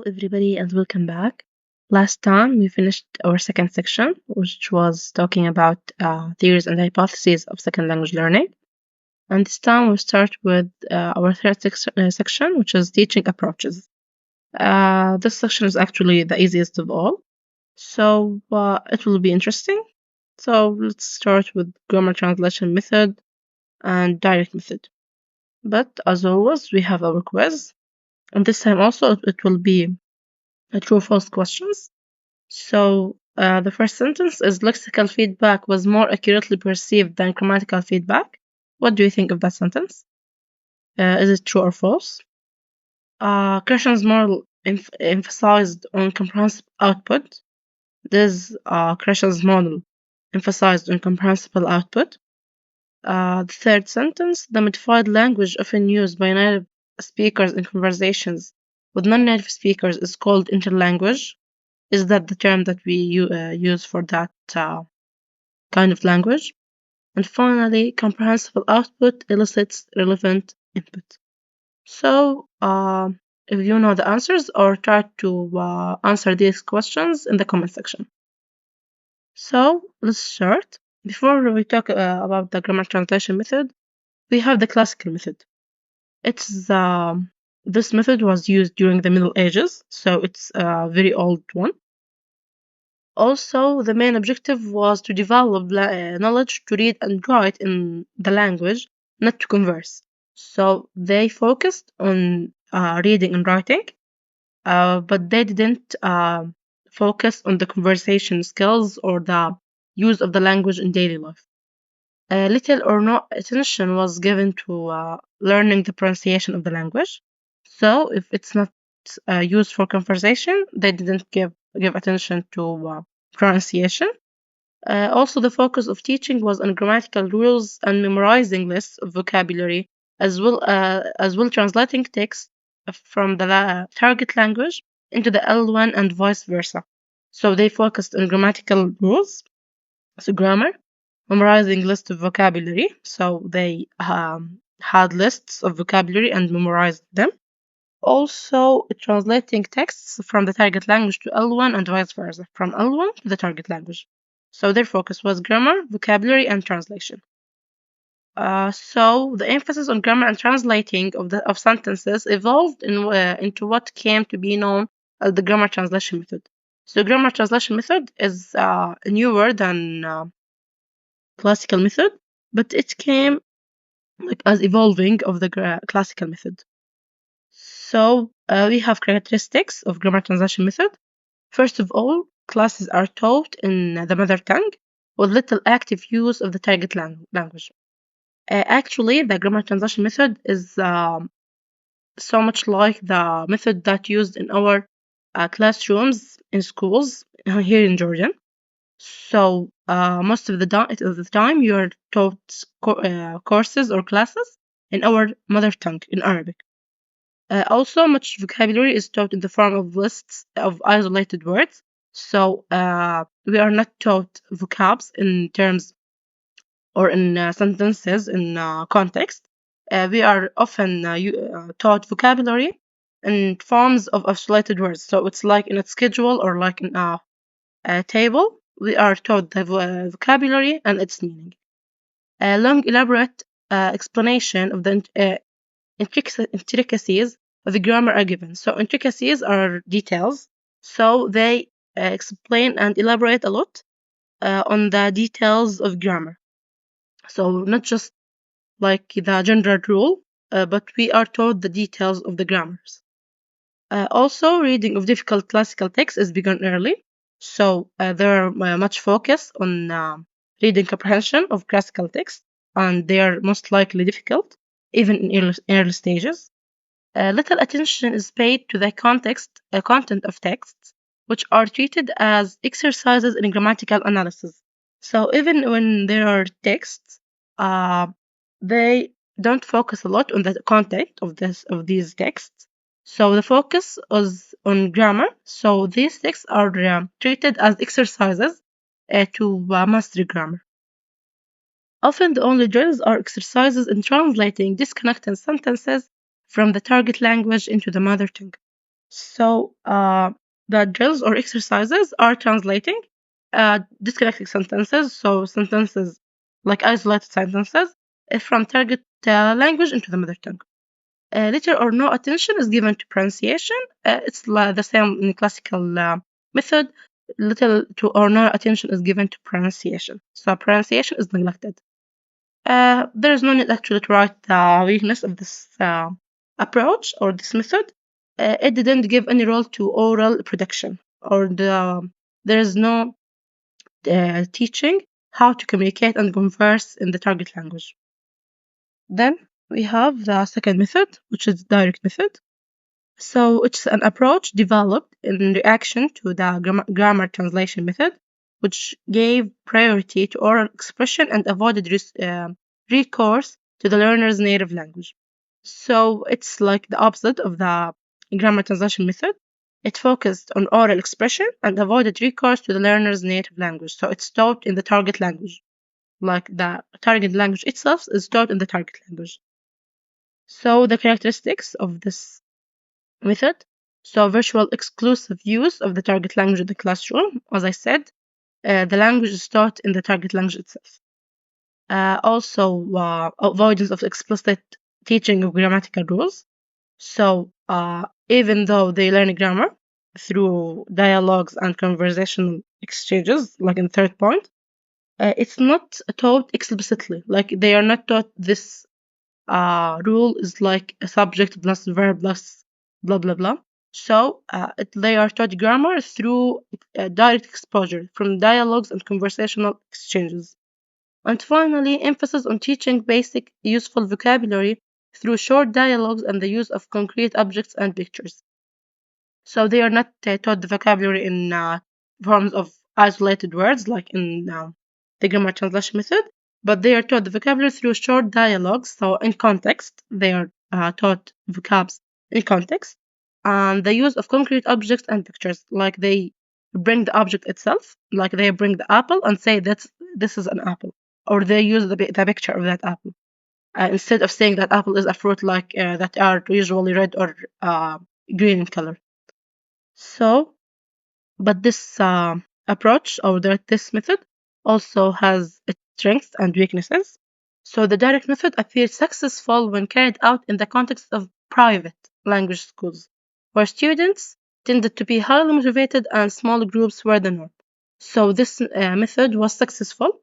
Hello, everybody, and welcome back. Last time we finished our second section, which was talking about theories and hypotheses of second language learning. And this time we'll start with our third section, which is teaching approaches. This section is actually the easiest of all, so it will be interesting. So let's start with grammar translation method and direct method. But as always, we have our quiz, and this time also it will be true-false questions. So the first sentence is lexical feedback was more accurately perceived than grammatical feedback. What do you think of that sentence? Is it true or false? Questions more emphasized on comprehensible output. This questions model emphasized on comprehensible output. The third sentence, the modified language often used by native speakers in conversations with non-native speakers is called interlanguage. Is that the term that we use for that kind of language? And finally, comprehensible output elicits relevant input. So, if you know the answers, or try to answer these questions in the comment section. So, let's start. Before we talk about the grammar translation method, we have the classical method. It's this method was used during the Middle Ages, so it's a very old one. Also, the main objective was to develop knowledge to read and write in the language, not to converse. So they focused on reading and writing, but they didn't focus on the conversation skills or the use of the language in daily life. Little or no attention was given to learning the pronunciation of the language. So if it's not used for conversation, they didn't give attention to pronunciation. Also, the focus of teaching was on grammatical rules and memorizing lists of vocabulary, as well translating text from the target language into the L1 and vice versa. So they focused on grammatical rules, so grammar, memorizing lists of vocabulary. So they had lists of vocabulary and memorized them. Also, translating texts from the target language to L1 and vice versa, from L1 to the target language. So their focus was grammar, vocabulary, and translation. So the emphasis on grammar and translating of sentences evolved into what came to be known as the grammar translation method. So grammar translation method is newer than classical method, but it came as evolving of the classical method. So we have characteristics of grammar translation method. First of all, classes are taught in the mother tongue with little active use of the target language. Actually, the grammar translation method is so much like the method that used in our classrooms in schools here in Georgia. So most of the time you are taught courses or classes in our mother tongue, in Arabic. Also, much vocabulary is taught in the form of lists of isolated words. So we are not taught vocabs in terms or in sentences in context. We are often taught vocabulary in forms of isolated words. So it's like in a schedule or like in a table. We are taught the vocabulary and its meaning. A long, elaborate explanation of the intricacies of the grammar are given. So intricacies are details. So they explain and elaborate a lot on the details of grammar. So not just like the general rule, but we are taught the details of the grammars. Also, reading of difficult classical texts is begun early. So there are much focus on reading comprehension of classical texts, and they are most likely difficult, even in early stages. Little attention is paid to the content of texts, which are treated as exercises in grammatical analysis. So even when there are texts, they don't focus a lot on the content of these texts. So the focus is on grammar. So these texts are treated as exercises to master grammar. Often the only drills are exercises in translating disconnected sentences from the target language into the mother tongue. So the drills or exercises are translating disconnected sentences, so sentences like isolated sentences, from target language into the mother tongue. Little or no attention is given to pronunciation. It's the same in classical method. Little to or no attention is given to pronunciation. So pronunciation is neglected. There is no need actually to write the weakness of this approach or this method. It didn't give any role to oral production, or there is no teaching how to communicate and converse in the target language. Then we have the second method, which is direct method. So it's an approach developed in reaction to the grammar translation method, which gave priority to oral expression and avoided recourse to the learner's native language. So it's like the opposite of the grammar translation method. It focused on oral expression and avoided recourse to the learner's native language. So it's taught in the target language. Like the target language itself is taught in the target language. So the characteristics of this method. So virtual exclusive use of the target language in the classroom. As I said, the language is taught in the target language itself. Also, avoidance of explicit teaching of grammatical rules. So even though they learn grammar through dialogues and conversational exchanges, like in the third point, it's not taught explicitly. Like they are not taught this rule is like a subject plus verb plus blah blah blah. So they are taught grammar through direct exposure from dialogues and conversational exchanges. And finally, emphasis on teaching basic useful vocabulary through short dialogues and the use of concrete objects and pictures. So they are not taught the vocabulary in forms of isolated words like in the grammar translation method, but they are taught the vocabulary through short dialogues. So in context, they are taught vocabs in context, and the use of concrete objects and pictures, like they bring the object itself, like they bring the apple and say that this is an apple, or they use the picture of that apple instead of saying that apple is a fruit like that are usually red or green in color. So, but this approach or this method also has its strengths and weaknesses. So the direct method appeared successful when carried out in the context of private language schools, where students tended to be highly motivated and small groups were the norm. So this method was successful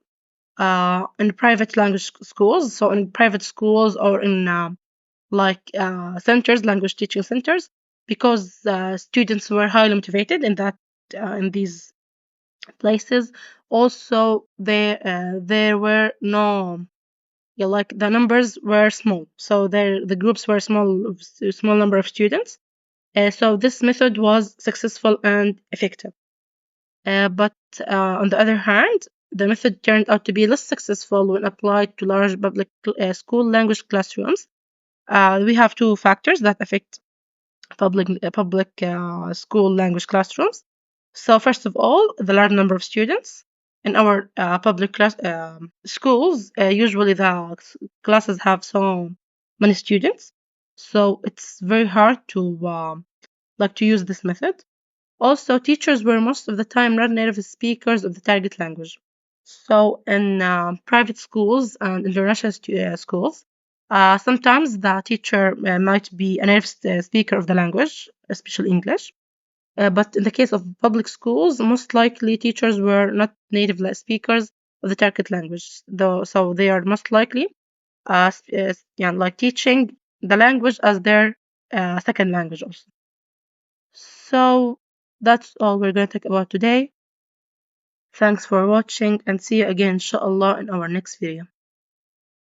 in private language schools. So in private schools or in centers, language teaching centers, because students were highly motivated in these places. Also, there were no like the numbers were small, so the groups were small number of students. So this method was successful and effective. But on the other hand, the method turned out to be less successful when applied to large public school language classrooms. We have two factors that affect public school language classrooms. So first of all, the large number of students in our public schools. Usually, the classes have so many students, so it's very hard to to use this method. Also, teachers were most of the time not native speakers of the target language. So, in private schools and international schools, sometimes the teacher might be a native speaker of the language, especially English. But in the case of public schools, most likely teachers were not native speakers of the target language, though. So they are most likely, teaching the language as their second language also. So that's all we're going to talk about today. Thanks for watching and see you again, inshallah, in our next video.